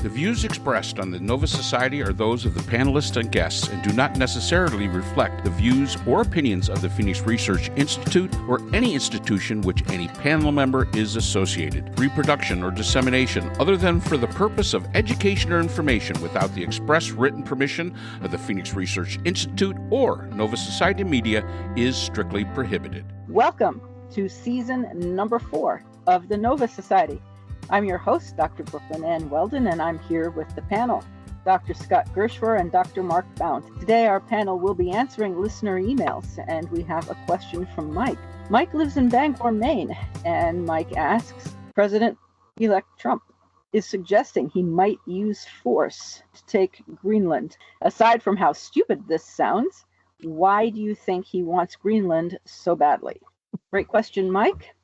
The views expressed on the Nova Society are those of the panelists and guests and do not necessarily reflect the views or opinions of the Phoenix Research Institute or any institution which any panel member is associated. Reproduction or dissemination, other than for the purpose of education or information without the express written permission of the Phoenix Research Institute or Nova Society Media, is strictly prohibited. Welcome to season number 4 of the Nova Society. I'm your host, Dr. Brooklyn Ann Weldon, and I'm here with the panel, Dr. Scott Gershwer and Dr. Mark Bount. Today, our panel will be answering listener emails, and we have a question from Mike. Mike lives in Bangor, Maine, and Mike asks, President-elect Trump is suggesting he might use force to take Greenland. Aside from how stupid this sounds, why do you think he wants Greenland so badly? Great question, Mike.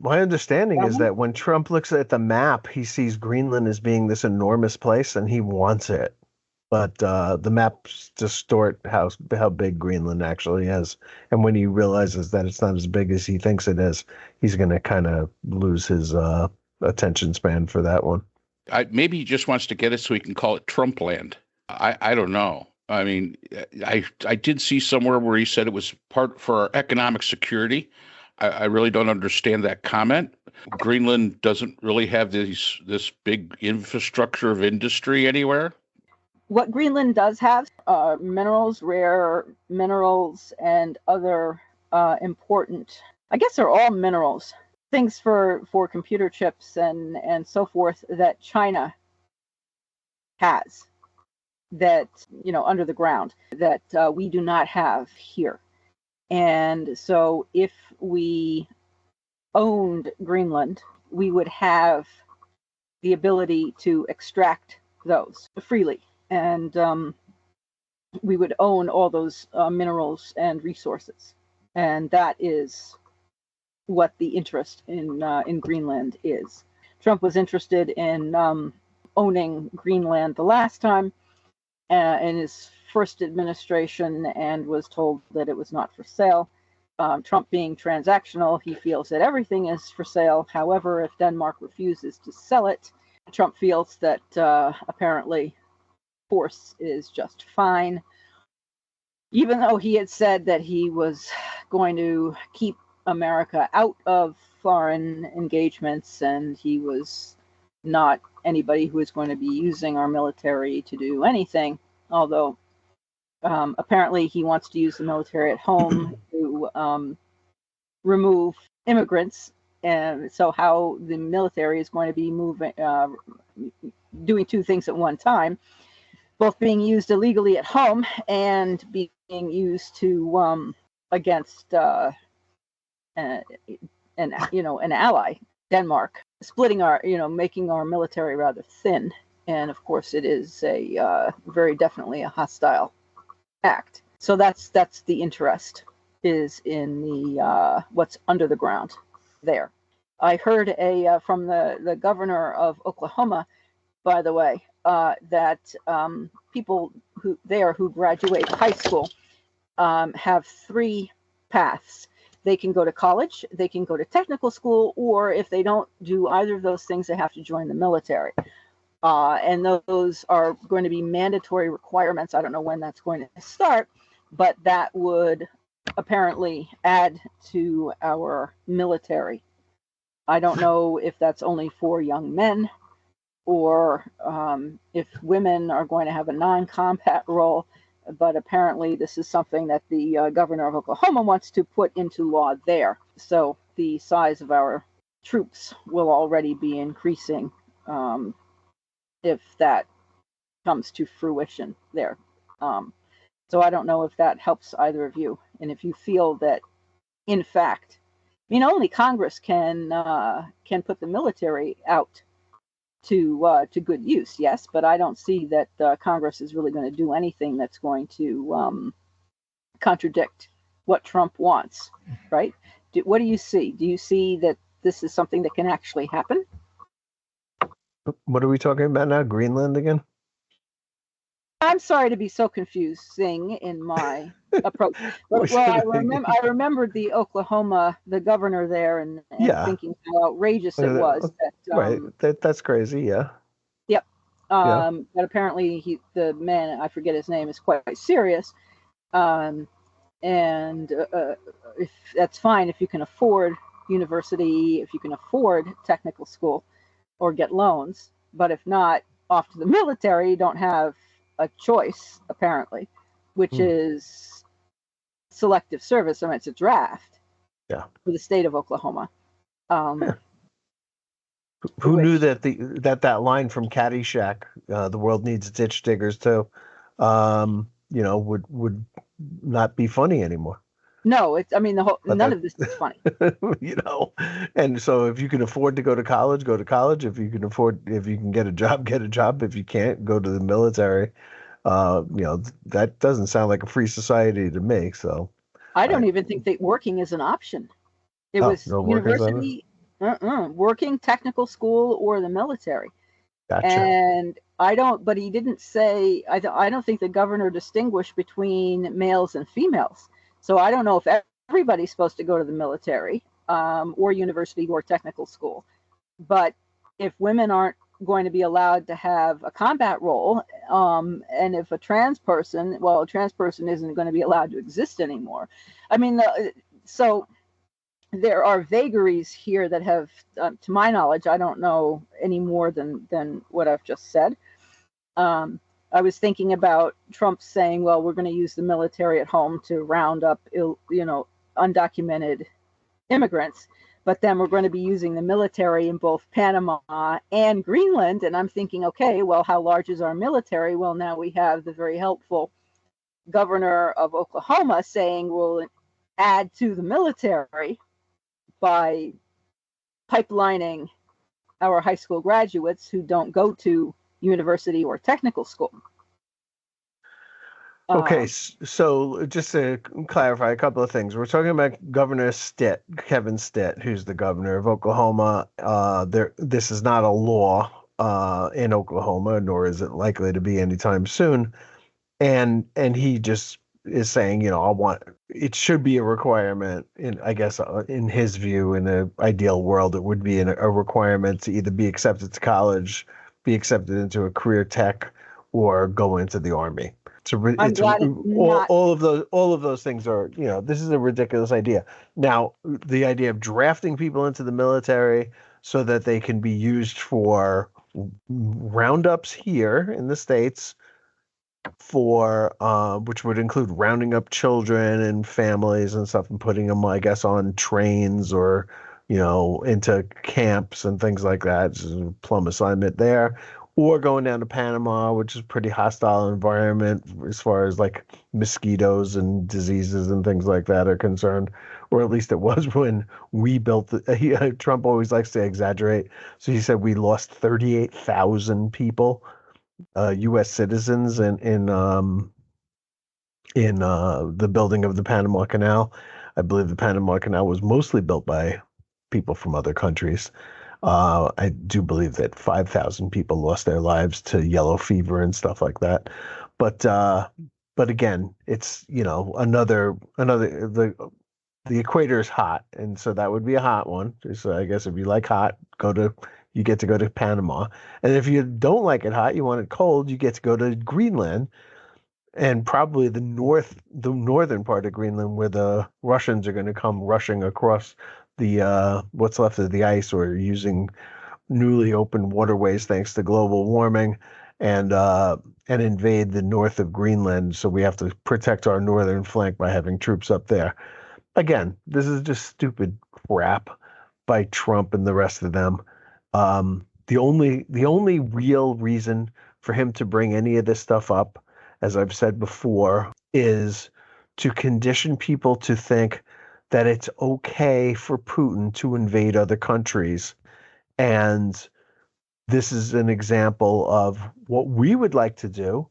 My understanding is that when Trump looks at the map, he sees Greenland as being this enormous place and he wants it. But the maps distort how big Greenland actually is. And when he realizes that it's not as big as he thinks it is, he's going to kind of lose his attention span for that one. Maybe he just wants to get it so he can call it Trump land. I don't know. I mean, I did see somewhere where he said it was part for our economic security. I really don't understand that comment. Greenland doesn't really have this big infrastructure of industry anywhere. What Greenland does have are minerals, rare minerals, and other important, I guess they're all minerals, things for computer chips and so forth that China has that, under the ground that we do not have here. And so if we owned Greenland, we would have the ability to extract those freely. And we would own all those minerals and resources. And that is what the interest in Greenland is. Trump was interested in owning Greenland the last time in his first administration and was told that it was not for sale. Trump being transactional, he feels that everything is for sale. However, if Denmark refuses to sell it, Trump feels that apparently force is just fine. Even though he had said that he was going to keep America out of foreign engagements and he was not anybody who is going to be using our military to do anything, although apparently he wants to use the military at home to remove immigrants. And so how the military is going to be doing two things at one time, both being used illegally at home and being used to against an ally, Denmark, splitting making our military rather thin. And of course, it is a very definitely a hostile act. So that's the interest is in the what's under the ground there. I heard from the governor of Oklahoma, by the way, that people who graduate high school have 3 paths. They can go to college, they can go to technical school, or if they don't do either of those things, they have to join the military. And those are going to be mandatory requirements. I don't know when that's going to start, but that would apparently add to our military. I don't know if that's only for young men or if women are going to have a non-combat role, but apparently this is something that the governor of Oklahoma wants to put into law there. So the size of our troops will already be increasing if that comes to fruition there. So I don't know if that helps either of you. And if you feel that, in fact, only Congress can put the military out to good use, yes, but I don't see that Congress is really going to do anything that's going to contradict what Trump wants, right? What do you see? Do you see that this is something that can actually happen? What are we talking about now? Greenland again? I'm sorry to be so confusing in my approach. But, I remembered the Oklahoma, the governor there, and thinking how outrageous it was. Right, that's crazy, yeah. Yeah. But apparently the man, I forget his name, is quite serious. And if that's fine if you can afford university, if you can afford technical school or get loans. But if not, off to the military. You don't have a choice, apparently, which is selective service. I mean, it's a draft for the state of Oklahoma. Who knew that that line from Caddyshack, "The world needs ditch diggers too," would not be funny anymore. No, it's. I mean, none of this is funny. And so if you can afford to go to college, go to college. If you can get a job, get a job. If you can't, go to the military. That doesn't sound like a free society to me. So I don't even think that working is an option. It was university, working, technical school, or the military. Gotcha. And but he didn't say, I don't think the governor distinguished between males and females. So I don't know if everybody's supposed to go to the military or university or technical school. But if women aren't going to be allowed to have a combat role, and if a trans person isn't going to be allowed to exist anymore. I mean, so there are vagaries here that have, to my knowledge, I don't know any more than what I've just said. I was thinking about Trump saying, well, we're going to use the military at home to round up, undocumented immigrants, but then we're going to be using the military in both Panama and Greenland. And I'm thinking, okay, well, how large is our military? Well, now we have the very helpful governor of Oklahoma saying we'll add to the military by pipelining our high school graduates who don't go to university or technical school. Okay, so just to clarify a couple of things, we're talking about Governor Stitt, Kevin Stitt, who's the governor of Oklahoma. This is not a law in Oklahoma, nor is it likely to be anytime soon. And he just is saying, it should be a requirement. I guess in his view, in an ideal world, it would be a requirement to either be accepted to college, be accepted into a career tech, or go into the Army. All of those things are, this is a ridiculous idea. Now, the idea of drafting people into the military so that they can be used for roundups here in the States, for which would include rounding up children and families and stuff and putting them, I guess, on trains or, into camps and things like that. It's a plum assignment there. Or going down to Panama, which is a pretty hostile environment as far as like mosquitoes and diseases and things like that are concerned. Or at least it was when we built Trump always likes to exaggerate. So he said we lost 38,000 people, U.S. citizens in the building of the Panama Canal. I believe the Panama Canal was mostly built by people from other countries. I do believe that 5,000 people lost their lives to yellow fever and stuff like that. But again, it's, the equator is hot. And so that would be a hot one. So I guess if you like hot, you get to go to Panama. And if you don't like it hot, you want it cold, you get to go to Greenland, and probably the northern part of Greenland, where the Russians are going to come rushing across the what's left of the ice, or using newly opened waterways thanks to global warming, and invade the north of Greenland. So we have to protect our northern flank by having troops up there. Again, this is just stupid crap by Trump and the rest of them. The only real reason for him to bring any of this stuff up, as I've said before, is to condition people to think that it's okay for Putin to invade other countries. And this is an example of what we would like to do.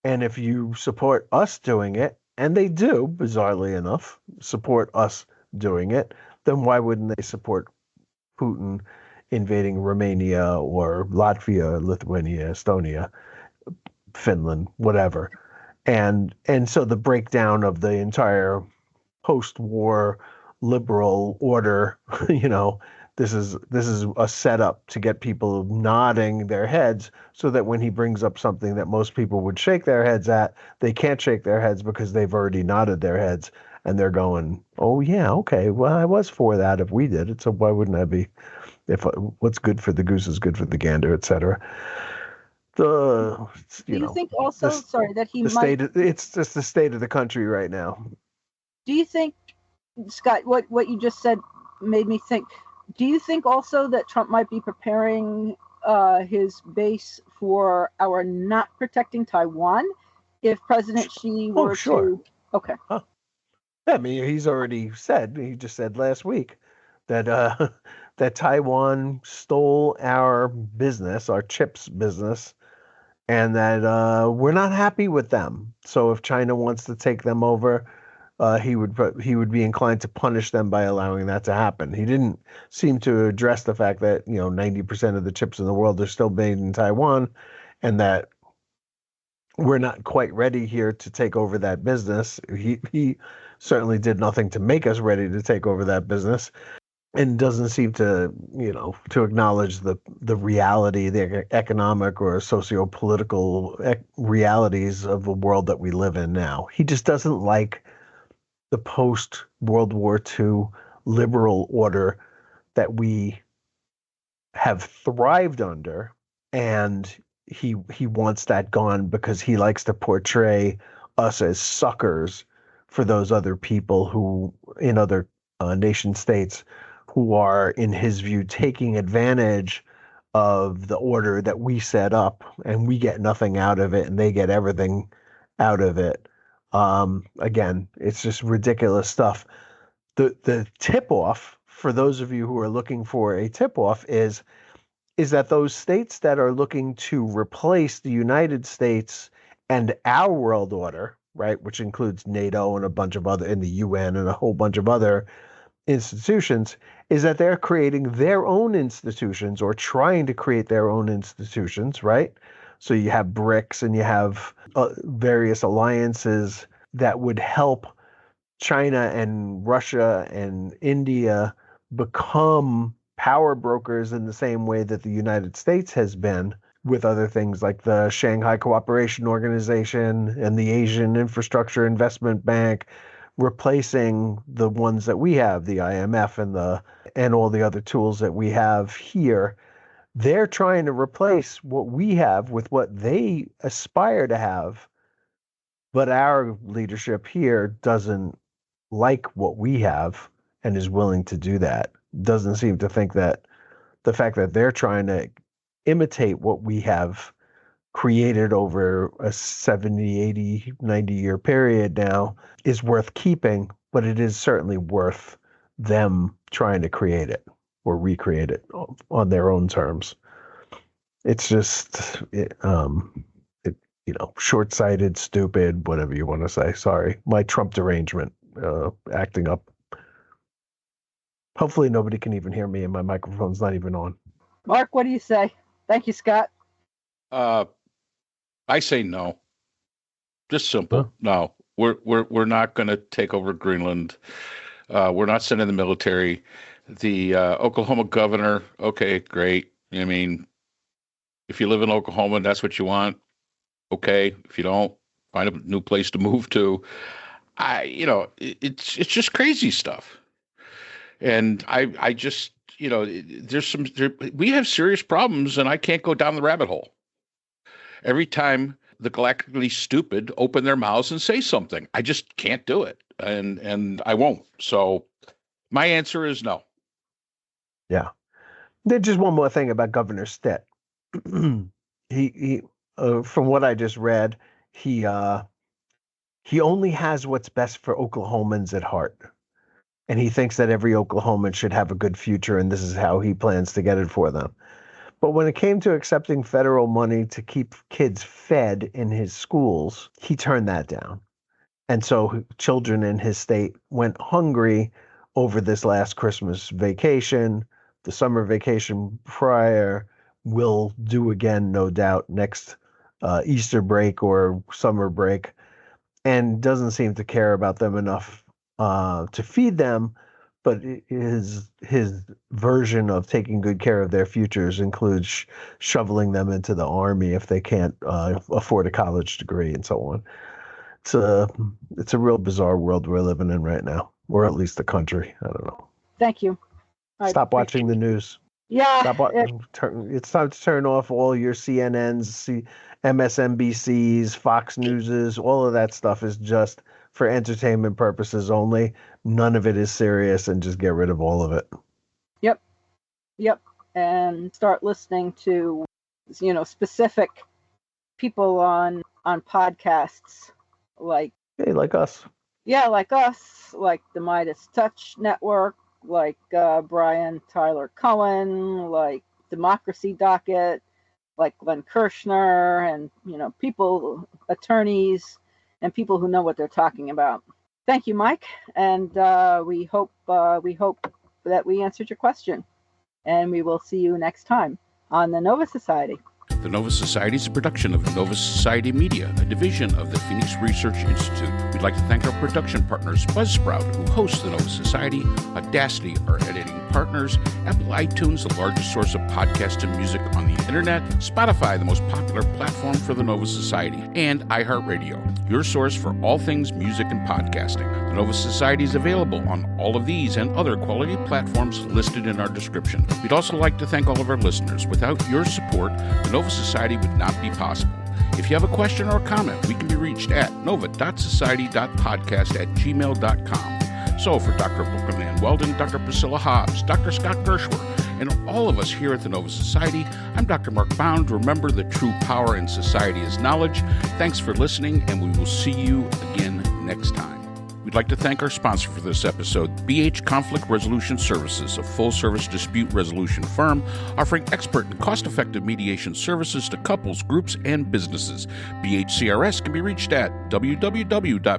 And if you support us doing it, and they do, bizarrely enough, support us doing it, then why wouldn't they support Putin invading Romania or Latvia, Lithuania, Estonia, Finland, whatever? And so the breakdown of the entire post-war liberal order, this is a setup to get people nodding their heads so that when he brings up something that most people would shake their heads at, they can't shake their heads because they've already nodded their heads and they're going, oh yeah, okay, well, I was for that if we did it, so why wouldn't I be? If what's good for the goose is good for the gander, etc. Do you think also, sorry, that he might? It's just the state of the country right now. Do you think, Scott, what you just said made me think? Do you think also that Trump might be preparing his base for our not protecting Taiwan if President Xi were to? Okay. Huh. I mean, he just said last week that that Taiwan stole our business, our chips business, and that we're not happy with them. So if China wants to take them over, he would be inclined to punish them by allowing that to happen. He didn't seem to address the fact that 90% of the chips in the world are still made in Taiwan, and that we're not quite ready here to take over that business. He certainly did nothing to make us ready to take over that business, and doesn't seem to to acknowledge the reality, the economic or socio-political realities of the world that we live in now. He just doesn't like the post-World War II liberal order that we have thrived under, and he wants that gone because he likes to portray us as suckers for those other people who in other nation states who are, in his view, taking advantage of the order that we set up, and we get nothing out of it and they get everything out of it. Again, it's just ridiculous stuff. The tip-off, for those of you who are looking for a tip-off, is that those states that are looking to replace the United States and our world order, right, which includes NATO and a bunch of other, and the UN and a whole bunch of other institutions, is that they're creating their own institutions or trying to create their own institutions, right? So you have BRICS and you have various alliances that would help China and Russia and India become power brokers in the same way that the United States has been, with other things like the Shanghai Cooperation Organization and the Asian Infrastructure Investment Bank, replacing the ones that we have, the IMF and all the other tools that we have here. They're trying to replace what we have with what they aspire to have, but our leadership here doesn't like what we have and is willing to do that. Doesn't seem to think that the fact that they're trying to imitate what we have created over a 70, 80, 90-year period now is worth keeping, but it is certainly worth them trying to create it or recreate it on their own terms. It's just, short-sighted, stupid, whatever you want to say. Sorry, my Trump derangement acting up. Hopefully nobody can even hear me and my microphone's not even on. Mark, what do you say? Thank you, Scott. I say no. Just simple. Huh? No, we're not going to take over Greenland. We're not sending the military. The Oklahoma governor, okay, great. I mean, if you live in Oklahoma and that's what you want, okay. If you don't, find a new place to move to. It's just crazy stuff. And I just, we have serious problems, and I can't go down the rabbit hole. Every time the galactically stupid open their mouths and say something, I just can't do it, and I won't. So my answer is no. Yeah. There's just one more thing about Governor Stitt. He from what I just read, he only has what's best for Oklahomans at heart. And he thinks that every Oklahoman should have a good future, and this is how he plans to get it for them. But when it came to accepting federal money to keep kids fed in his schools, he turned that down. And so children in his state went hungry over this last Christmas vacation, the summer vacation prior, will do again, no doubt, next Easter break or summer break, and doesn't seem to care about them enough to feed them, But his version of taking good care of their futures includes shoveling them into the army if they can't afford a college degree and so on. It's a real bizarre world we're living in right now, or at least the country. I don't know. Thank you. Stop watching the news. Yeah. It's time to turn off all your CNNs, MSNBCs, Fox Newses. All of that stuff is just for entertainment purposes only. None of it is serious, and just get rid of all of it. Yep. And start listening to, specific people on podcasts like us. Yeah, like us, like the Midas Touch Network, like Brian Tyler Cohen, like Democracy Docket, like Glenn Kirshner, and people, attorneys, and people who know what they're talking about. Thank you, Mike, and we hope that we answered your question, and we will see you next time on the Nova Society. The Nova Society is a production of Nova Society Media, a division of the Phoenix Research Institute. We'd like to thank our production partners, Buzzsprout, who hosts the Nova Society, Audacity, our editing partners, Apple iTunes, the largest source of podcasts and music on the internet, Spotify, the most popular platform for the Nova Society, and iHeartRadio, your source for all things music and podcasting. The Nova Society is available on all of these and other quality platforms listed in our description. We'd also like to thank all of our listeners. Without your support, the Nova Society would not be possible. If you have a question or a comment, we can be reached at nova.society.podcast@gmail.com. So for Dr. Brooklyn Ann Weldon, Dr. Priscilla Hobbs, Dr. Scott Gershwer, and all of us here at the Nova Society, I'm Dr. Mark Bound. Remember, the true power in society is knowledge. Thanks for listening, and we will see you again next time. We'd like to thank our sponsor for this episode, BH Conflict Resolution Services, a full-service dispute resolution firm offering expert and cost-effective mediation services to couples, groups, and businesses. BHCRS can be reached at www.bhcrs.com.